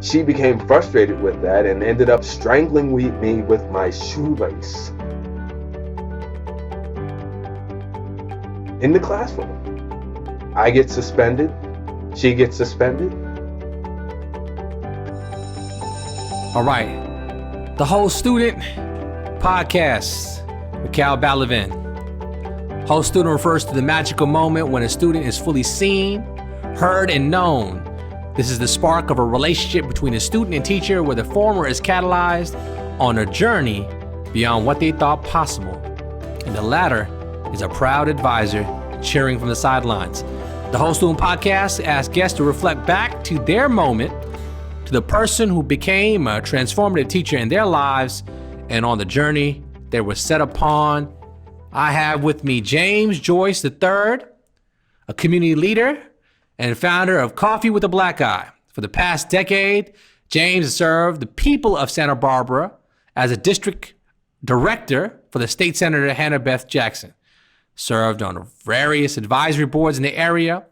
She became frustrated with that and ended up strangling me with my shoelace in the classroom. I get suspended. She gets suspended. All right. The Whole Student Podcast with Cal Balavin. Whole Student refers to the magical moment when a student is fully seen, heard, and known. This is the spark of a relationship between a student and teacher where the former is catalyzed on a journey beyond what they thought possible, and the latter is a proud advisor cheering from the sidelines. The Whole Student Podcast asks guests to reflect back to their moment, to the person who became a transformative teacher in their lives, and on the journey they were set upon. I have with me James Joyce III, a community leader and founder of Coffee with a Black Eye. For the past decade, James has served the people of Santa Barbara as a district director for the state senator Hannah Beth Jackson. Served on various advisory boards in the area,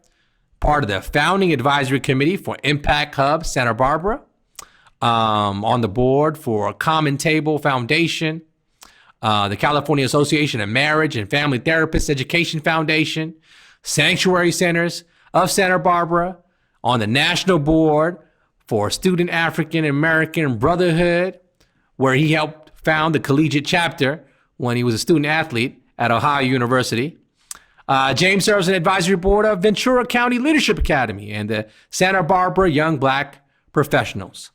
part of the founding advisory committee for Impact Hub Santa Barbara, on the board for Common Table Foundation, the California Association of Marriage and Family Therapists Education Foundation, Sanctuary Centers of Santa Barbara, on the national board for Student African American Brotherhood, where he helped found the collegiate chapter when he was a student athlete at Ohio University. James serves on the advisory board of Ventura County Leadership Academy and the Santa Barbara Young Black Professionals.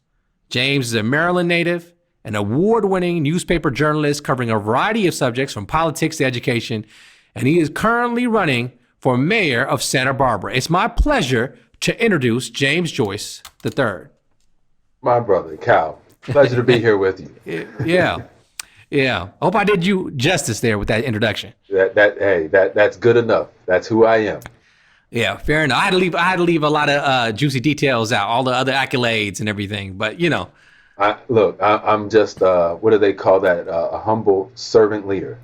James is a Maryland native, an award-winning newspaper journalist covering a variety of subjects from politics to education, and he is currently running for mayor of Santa Barbara. It's my pleasure to introduce James Joyce III. My brother, Cal. Pleasure to be here with you. Yeah. I hope I did you justice there with that introduction. That's good enough. That's who I am. Yeah, fair enough. I had to leave a lot of juicy details out, all the other accolades and everything. But you know, I'm just what do they call that? A humble servant leader.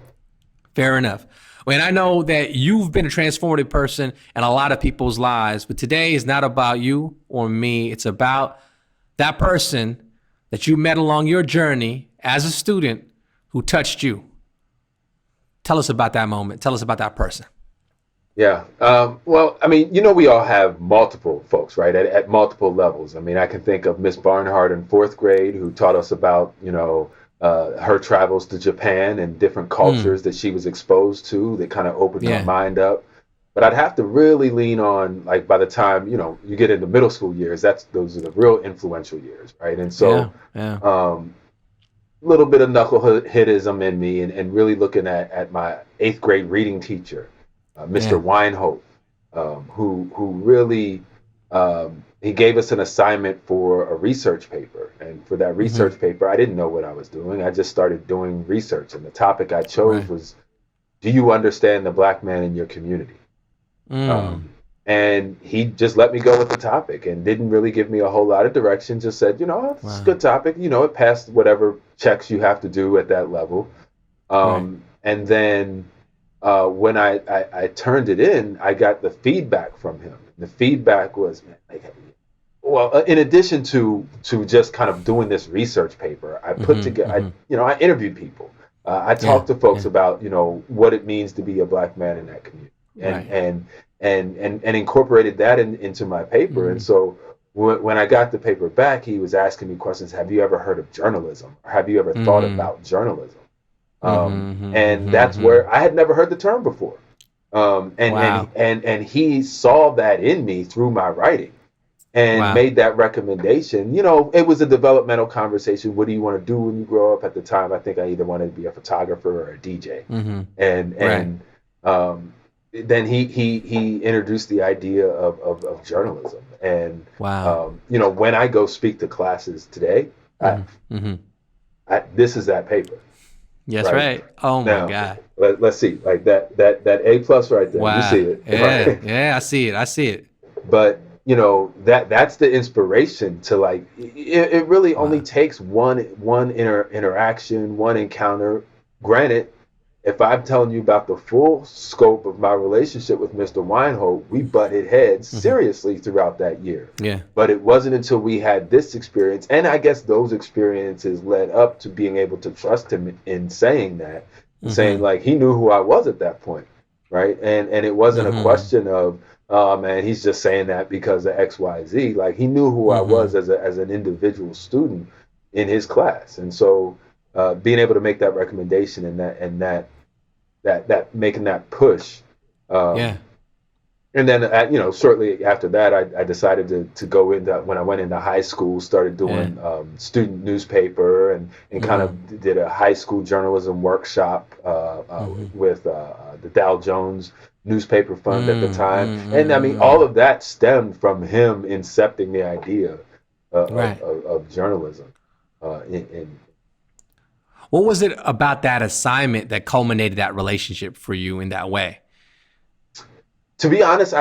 Fair enough. And I know that you've been a transformative person in a lot of people's lives, but today is not about you or me. It's about that person that you met along your journey as a student who touched you. Tell us about that moment. Tell us about that person. Yeah. Well, I mean, we all have multiple folks, right, at multiple levels. I mean, I can think of Miss Barnhart in fourth grade who taught us about, her travels to Japan and different cultures that she was exposed to that kind of opened her mind up. But I'd have to really lean on, like, by the time, you get into middle school years, those are the real influential years, right? And so a little bit of knuckleheadism in me and really looking at my 8th grade reading teacher, Mr. Weinholt, who really, he gave us an assignment for a research paper. And for that research paper, I didn't know what I was doing. I just started doing research. And the topic I chose was, do you understand the Black man in your community? And he just let me go with the topic and didn't really give me a whole lot of direction. Just said, it's a good topic. It passed whatever checks you have to do at that level. And then when I turned it in, I got the feedback from him. The feedback was, well, in addition to just kind of doing this research paper, I put together, I interviewed people. I talked to folks about, what it means to be a Black man in that community, and incorporated that into my paper. And so when I got the paper back, he was asking me questions. Have you ever heard of journalism? Or have you ever thought about journalism? And that's where I had never heard the term before. And he saw that in me through my writing and made that recommendation. It was a developmental conversation. What do you want to do when you grow up? At the time, I think I either wanted to be a photographer or a DJ. Then he introduced the idea of journalism. And, when I go speak to classes today, this is that paper. Yes, right. Oh my God. Let's see, like that A+ right there. You see it. Yeah, I see it. But that's the inspiration to, like, it really only takes one interaction, one encounter. Granted, if I'm telling you about the full scope of my relationship with Mr. Weinhold, we butted heads Mm-hmm. seriously throughout that year. Yeah. But it wasn't until we had this experience, and I guess those experiences led up to being able to trust him in saying that, and saying Mm-hmm. like he knew who I was at that point, right? And it wasn't a Mm-hmm. question of, oh man, he's just saying that because of X, Y, Z. Like he knew who I Mm-hmm. was as an individual student in his class, and so being able to make that recommendation and that making that push. Yeah. Um, and then, shortly after that, I decided to go into, when I went into high school, started Yeah. doing student newspaper and kind Mm-hmm. of did a high school journalism workshop Mm-hmm. with the Dow Jones newspaper fund at the time. And I mean, all Mm-hmm. of that stemmed from him incepting the idea Right. of journalism. In What was it about that assignment that culminated that relationship for you in that way? To be honest,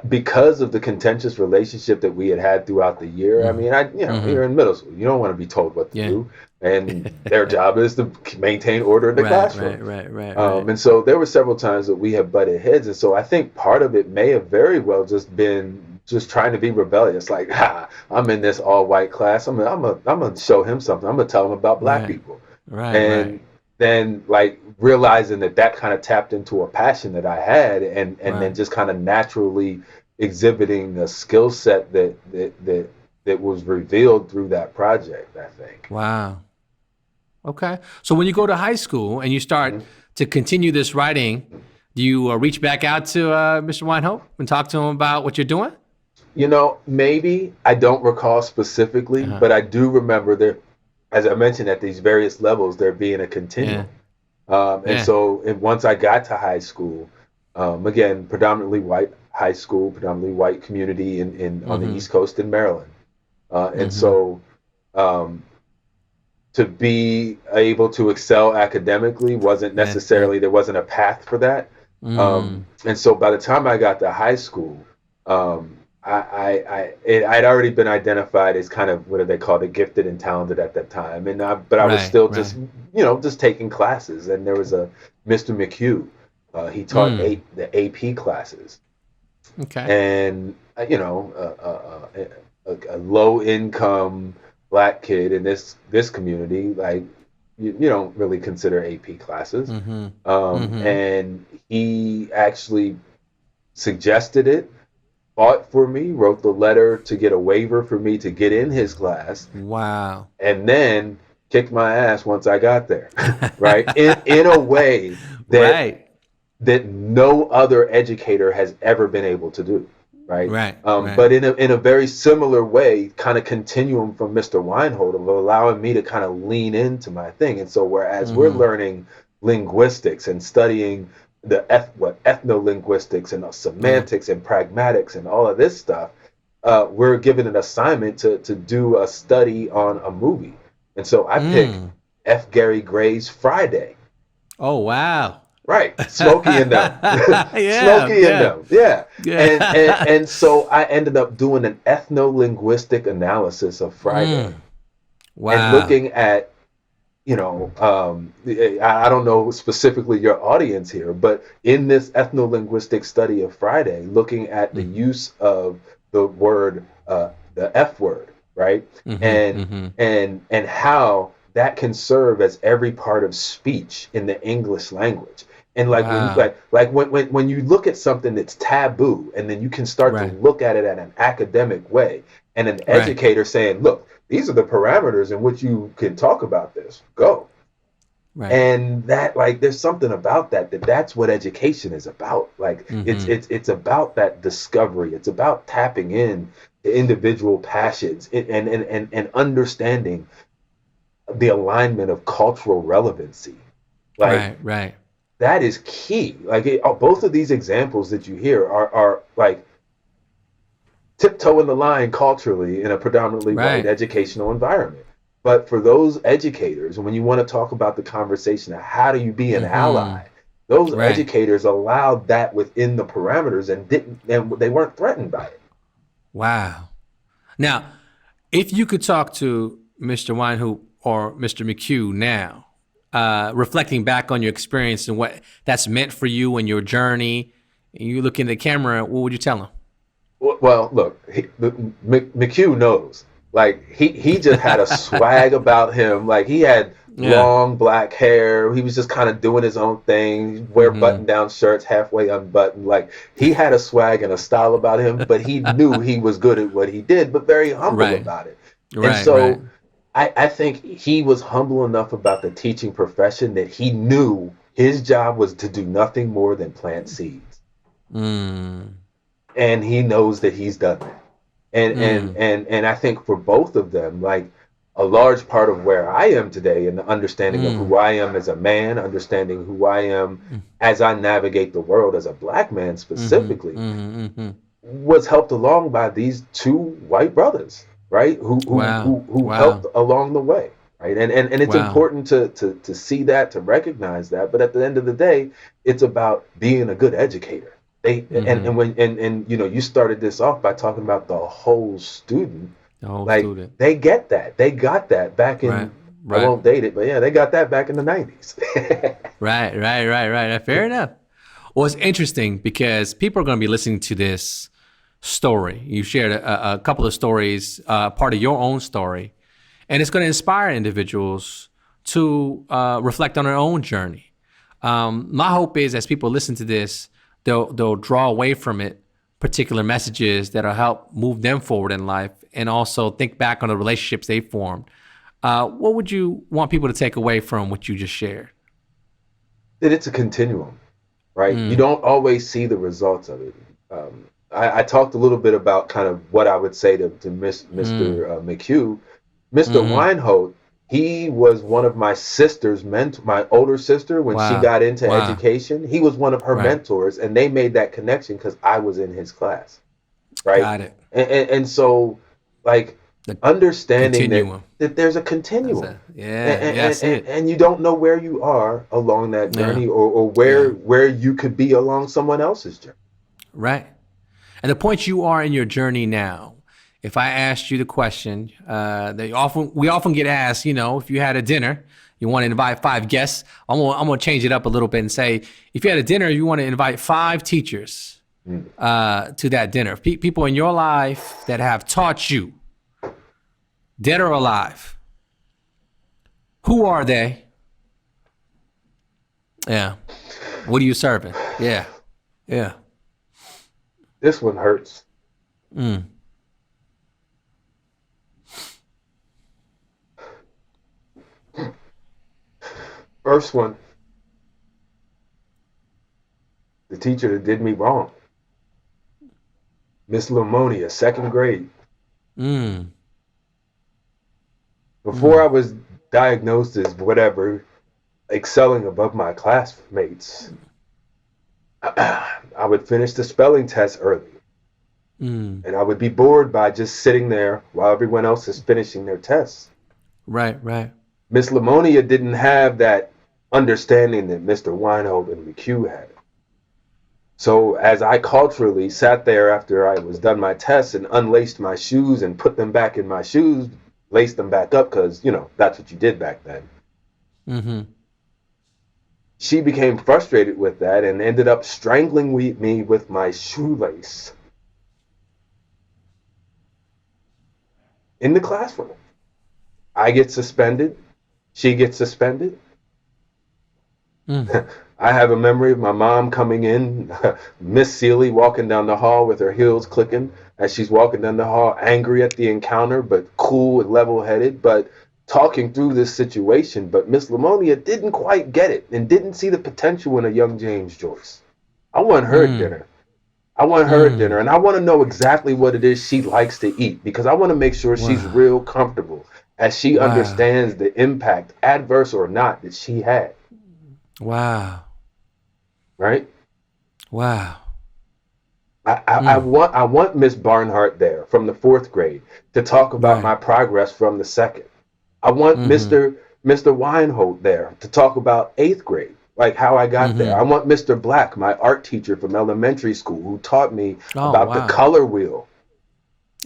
because of the contentious relationship that we had throughout the year. I Mm-hmm. mean, Mm-hmm. you're in middle school, you don't want to be told what to Yeah. do, and their job is to maintain order in the Right. classroom. Right. Right. Right. Right. And so there were several times that we have butted heads, and so I think part of it may have very well just been just trying to be rebellious. Like, I'm in this all white class. I'm gonna show him something. I'm gonna tell him about black Right. people, Right. and Right. then like realizing that kind of tapped into a passion that I had, and then Right. just kind of naturally exhibiting a skill set that was revealed through that project, I think. Wow. Okay. So when you go to high school and you start to continue this writing, do you reach back out to Mr. Winehope and talk to him about what you're doing? Maybe I don't recall specifically, Uh-huh. but I do remember there, as I mentioned, at these various levels, there being a Yeah. continuum. And Yeah. so once I got to high school, again, predominantly white high school, predominantly white community in on the Mm-hmm. East Coast in Maryland. And Mm-hmm. so um, to be able to excel academically wasn't Yeah. Yeah. necessarily, there wasn't a path for that. Mm. And so by the time I got to high school, um, I'd already been identified as kind of, what do they call it, gifted and talented at that time. But I was Right. still Right. just taking classes. And there was a Mr. McHugh. He taught Mm. the AP classes, Okay. and a low income black kid in this community, like you don't really consider AP classes. Mm-hmm. Mm-hmm. And he actually suggested it, fought for me, wrote the letter to get a waiver for me to get in his class, Wow. and then kicked my ass once I got there, right? In a way that Right. no other educator has ever been able to do, right? Right. Right. But in a very similar way, kind of continuum from Mr. Weinhold, of allowing me to kind of lean into my thing. And so whereas we're Mm-hmm. learning linguistics and studying ethnolinguistics and Yeah. semantics and pragmatics and all of this stuff, we're given an assignment to do a study on a movie. And so I picked Mm. F. Gary Gray's Friday. Oh, wow. Right, Smokey and them, Yeah. Smokey and Yeah. them, yeah, Yeah. and so I ended up doing an ethno-linguistic analysis of Friday, Mm. and Wow. looking at, I don't know specifically your audience here, but in this ethno-linguistic study of Friday, looking at the Mm. use of the word, the F word, right, Mm-hmm. and Mm-hmm. and how that can serve as every part of speech in the English language. And like when you Wow. when you look at something that's taboo, and then you can start to Right. look at it in an academic way, and an Right. educator saying, look, these are the parameters in which you can talk about this, go. Right. And that, like, there's something about that's what education is about. Like Mm-hmm. it's about that discovery, it's about tapping in to individual passions, and understanding the alignment of cultural relevancy. Like Right. Right. that is key. Like both of these examples that you hear are like tiptoeing the line culturally in a predominantly white Right. educational environment. But for those educators, when you want to talk about the conversation of how do you be an Mm-hmm. ally, those Right. educators allowed that within the parameters, and they weren't threatened by it. Wow. Now, if you could talk to Mr. Winehoop or Mr. McHugh now, reflecting back on your experience and what that's meant for you and your journey, and you look in the camera, what would you tell him? Well, look, McHugh knows. Like he just had a swag about him. Like he had Yeah. long black hair. He was just kind of doing his own thing. He'd wear button-down shirts, halfway unbuttoned. Like he had a swag and a style about him. But he knew he was good at what he did, but very humble about it. And so I think he was humble enough about the teaching profession that he knew his job was to do nothing more than plant seeds. And he knows that he's done that. And I think for both of them, like a large part of where I am today and the understanding of who I am as a man, understanding who I am as I navigate the world as a black man specifically, was helped along by these two white brothers, right? Who helped along the way. Right. And it's important to see that, to recognize that. But at the end of the day, it's about being a good educator. And you know, you started this off by talking about the whole student. They get that. They got that back in, I won't date it, but yeah, they got that back in the 90s. Right. Fair enough. Well, it's interesting because people are going to be listening to this story. You shared a couple of stories, part of your own story, and it's going to inspire individuals to reflect on their own journey. My hope is as people listen to this, they'll draw away from it particular messages that'll help move them forward in life and also think back on the relationships they formed. What would you want people to take away from what you just shared? That it's a continuum, right? You don't always see the results of it. I talked a little bit about kind of what I would say to Mr. McHugh. Mr. Weinhold, he was one of my sister's my older sister when she got into education. He was one of her mentors, and they made that connection because I was in his class, right? Got it. And so, like, understanding that there's a continuum. And you don't know where you are along that journey or where you could be along someone else's journey. Right. And the point you are in your journey now, if I asked you the question, we often get asked, you know, if you had a dinner, you want to invite 5 guests. I'm gonna change it up a little bit and say, if you had a dinner, you want to invite 5 teachers to that dinner. People in your life that have taught you, dead or alive. Who are they? Yeah. What are you serving? Yeah. This one hurts. First one, the teacher that did me wrong. Miss Lamonia, 2nd grade. Before I was diagnosed as whatever, excelling above my classmates, I would finish the spelling test early. And I would be bored by just sitting there while everyone else is finishing their tests. Right. Miss Lamonia didn't have that understanding that Mr. Weinhold and McHugh had. So as I culturally sat there after I was done my tests and unlaced my shoes and put them back in my shoes, laced them back up because, you know, that's what you did back then. She became frustrated with that and ended up strangling me with my shoelace in the classroom. I get suspended. She gets suspended. I have a memory of my mom coming in, Miss Seeley walking down the hall with her heels clicking as she's walking down the hall, angry at the encounter, but cool and level-headed, but talking through this situation. But Miss Lamonia didn't quite get it and didn't see the potential in a young James Joyce. I want her at dinner. I want her at dinner, and I want to know exactly what it is she likes to eat because I want to make sure she's real comfortable as she understands the impact, adverse or not, that she had. Right? I want Miss Barnhart there from the 4th grade to talk about my progress from the 2nd. I want Mr. Weinhold there to talk about 8th grade, like how I got there. I want Mr. Black, my art teacher from elementary school, who taught me about the color wheel.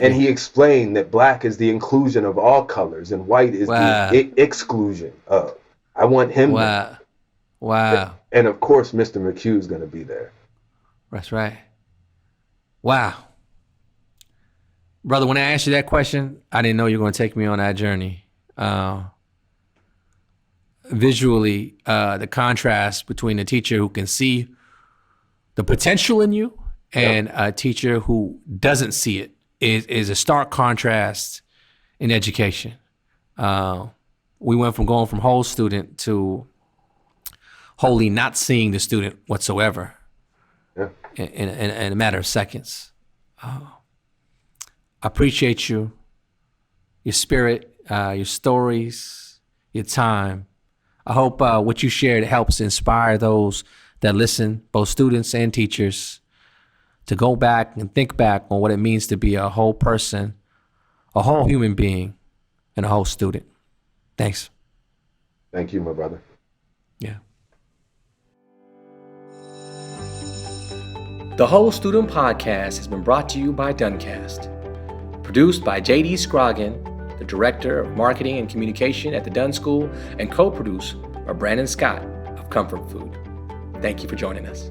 And he explained that black is the inclusion of all colors and white is the exclusion of. I want him Wow. Wow. and of course, Mr. McHugh's going to be there. That's right. Wow. Brother, when I asked you that question, I didn't know you were going to take me on that journey. Visually, the contrast between a teacher who can see the potential in you and a teacher who doesn't see it is a stark contrast in education. We went from going from whole student to wholly not seeing the student whatsoever in a matter of seconds. I appreciate you, your spirit, your stories, your time. I hope what you shared helps inspire those that listen, both students and teachers, to go back and think back on what it means to be a whole person, a whole human being, and a whole student. Thanks. Thank you, my brother. Yeah. The Whole Student Podcast has been brought to you by Dunncast. Produced by J.D. Scroggin, the Director of Marketing and Communication at the Dunn School, and co-produced by Brandon Scott of Comfort Food. Thank you for joining us.